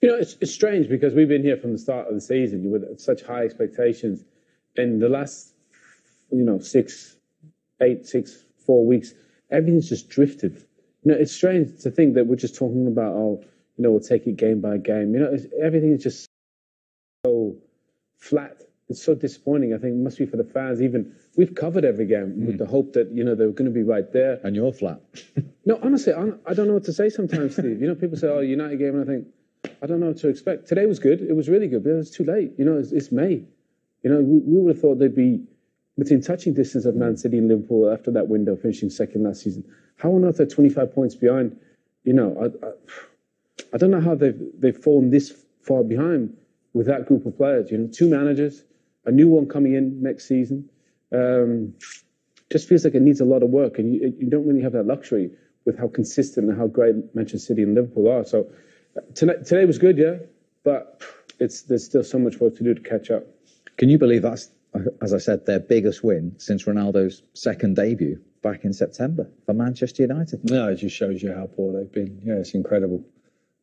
You know, it's strange because we've been here from the start of the season with such high expectations. In the last, 4 weeks, everything's just drifted. It's strange to think that we're just talking about, we'll take it game by game. Everything is just so flat. It's so disappointing. I think it must be for the fans. Even we've covered every game with the hope that they were going to be right there. And you're flat. No, honestly, I don't know what to say sometimes, Steve. People say, United game, and I think, I don't know what to expect. Today was good. It was really good, but it was too late. It's May. We would have thought they'd be within touching distance of Man City and Liverpool after that window, finishing second last season. How on earth they're 25 points behind? I don't know how they've fallen this far behind with that group of players. 2 managers, a new one coming in next season. Just feels like it needs a lot of work, and you don't really have that luxury with how consistent and how great Manchester City and Liverpool are. So today was good, yeah, but there's still so much work to do to catch up. Can you believe that's, as I said, their biggest win since Ronaldo's second debut back in September for Manchester United? No, it just shows you how poor they've been. Yeah, it's incredible.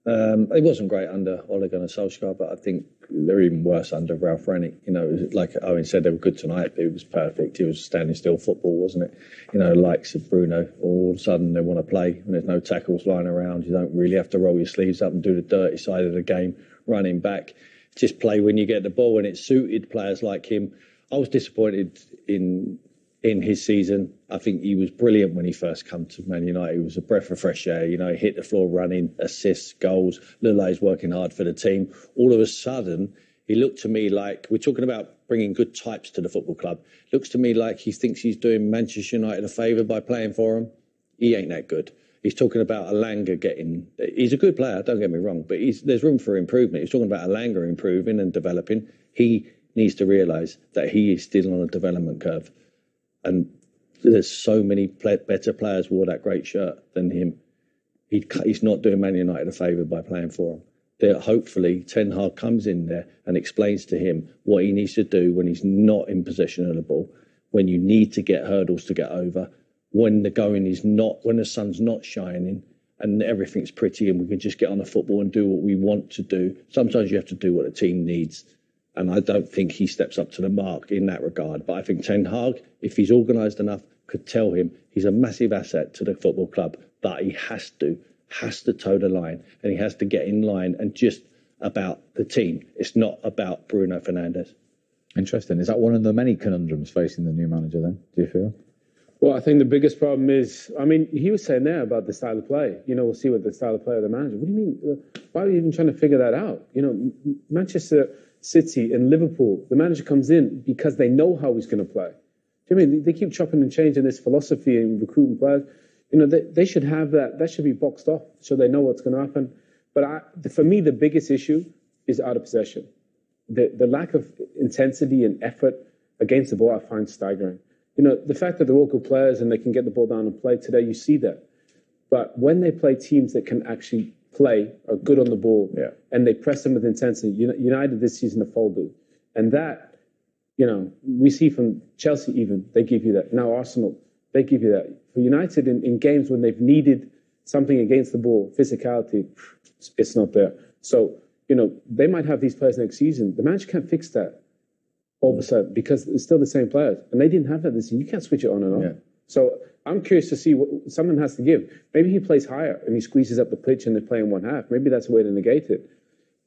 It wasn't great under Ole Gunnar Solskjær, but I think they're even worse under Ralf Rangnick. It was like Owen said, they were good tonight, but it was perfect. It was standing still football, wasn't it? Likes of Bruno, all of a sudden they want to play and there's no tackles lying around. You don't really have to roll your sleeves up and do the dirty side of the game, running back. Just play when you get the ball, and it suited players like him. I was disappointed in his season. I think he was brilliant when he first came to Man United. He was a breath of fresh air. He hit the floor running, assists, goals. Lille's working hard for the team. All of a sudden, he looked to me like, we're talking about bringing good types to the football club. Looks to me like he thinks he's doing Manchester United a favour by playing for him. He ain't that good. He's talking about Elanga he's a good player, don't get me wrong, but there's room for improvement. He's talking about Elanga improving and developing. He needs to realise that he is still on a development curve. And there's so many better players wore that great shirt than him. He's not doing Man United a favour by playing for him. Hopefully, Ten Hag comes in there and explains to him what he needs to do when he's not in possession of the ball, when you need to get hurdles to get over, when the sun's not shining and everything's pretty and we can just get on the football and do what we want to do. Sometimes you have to do what the team needs. And I don't think he steps up to the mark in that regard. But I think Ten Hag, if he's organised enough, could tell him he's a massive asset to the football club, but he has to toe the line, and he has to get in line and just about the team. It's not about Bruno Fernandes. Interesting. Is that one of the many conundrums facing the new manager then, do you feel? Well, I think the biggest problem is, he was saying there about the style of play. We'll see what the style of play of the manager. What do you mean? Why are you even trying to figure that out? Manchester City and Liverpool, the manager comes in because they know how he's going to play. Do you mean they keep chopping and changing this philosophy and recruiting players? They should have that. That should be boxed off so they know what's going to happen. But for me, the biggest issue is out of possession. The lack of intensity and effort against the ball, I find staggering. The fact that they're all good players and they can get the ball down and play today, you see that. But when they play teams that can actually play, are good on the ball, and they press them with intensity, United this season have folded. And that, we see from Chelsea even, they give you that. Now Arsenal, they give you that. For United, in games when they've needed something against the ball, physicality, it's not there. So, they might have these players next season. The manager can't fix that all of a sudden because it's still the same players. And they didn't have that this season. You can't switch it on and off. Yeah. So I'm curious to see what someone has to give. Maybe he plays higher and he squeezes up the pitch and they play in one half. Maybe that's a way to negate it.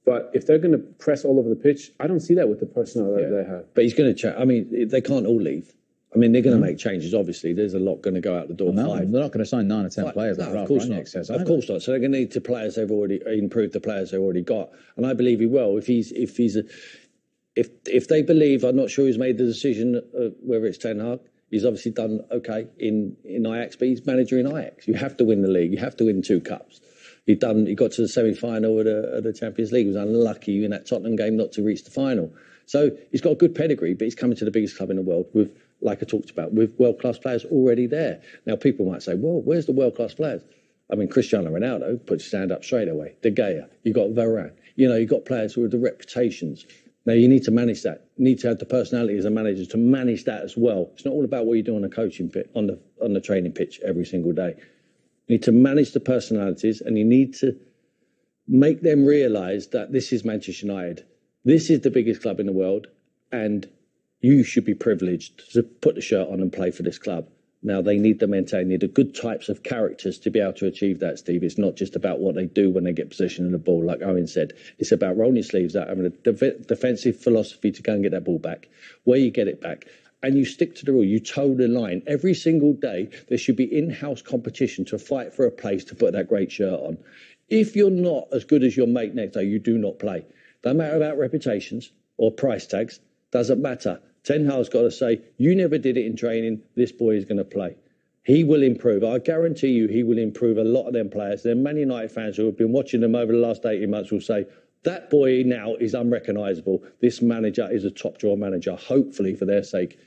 But if they're going to press all over the pitch, I don't see that with the personnel that they have. But he's going to change. They can't all leave. They're going to make changes, obviously. There's a lot going to go out the door. No, they're not going to sign 9 or 10 players. No, of course not. Of course not. So they're going to need to players they've already improve the players they've already got. And I believe he will. If they believe, I'm not sure he's made the decision whether it's Ten Hag. He's obviously done okay in Ajax, but he's manager in Ajax. You have to win the league. You have to win 2 cups. He got to the semi-final of the Champions League. He was unlucky in that Tottenham game not to reach the final. So he's got a good pedigree, but he's coming to the biggest club in the world with, like I talked about, with world-class players already there. Now, people might say, well, where's the world-class players? Cristiano Ronaldo puts his hand up straight away. De Gea, you got Varane. You got players who have the reputations. Now, you need to manage that. You need to have the personality as a manager to manage that as well. It's not all about what you do on the coaching pitch, on the training pitch every single day. You need to manage the personalities, and you need to make them realise that this is Manchester United. This is the biggest club in the world, and you should be privileged to put the shirt on and play for this club. Now, they need the mentality, need the good types of characters to be able to achieve that, Steve. It's not just about what they do when they get possession of the ball, like Owen said. It's about rolling your sleeves out, having a defensive philosophy to go and get that ball back, where you get it back. And you stick to the rule, you toe the line. Every single day, there should be in-house competition to fight for a place to put that great shirt on. If you're not as good as your mate next day, you do not play. Don't matter about reputations or price tags, doesn't matter. Ten Hag's got to say, you never did it in training, this boy is going to play. He will improve. I guarantee you he will improve a lot of them players. The Man United fans who have been watching them over the last 18 months will say, that boy now is unrecognisable. This manager is a top-drawer manager, hopefully for their sake.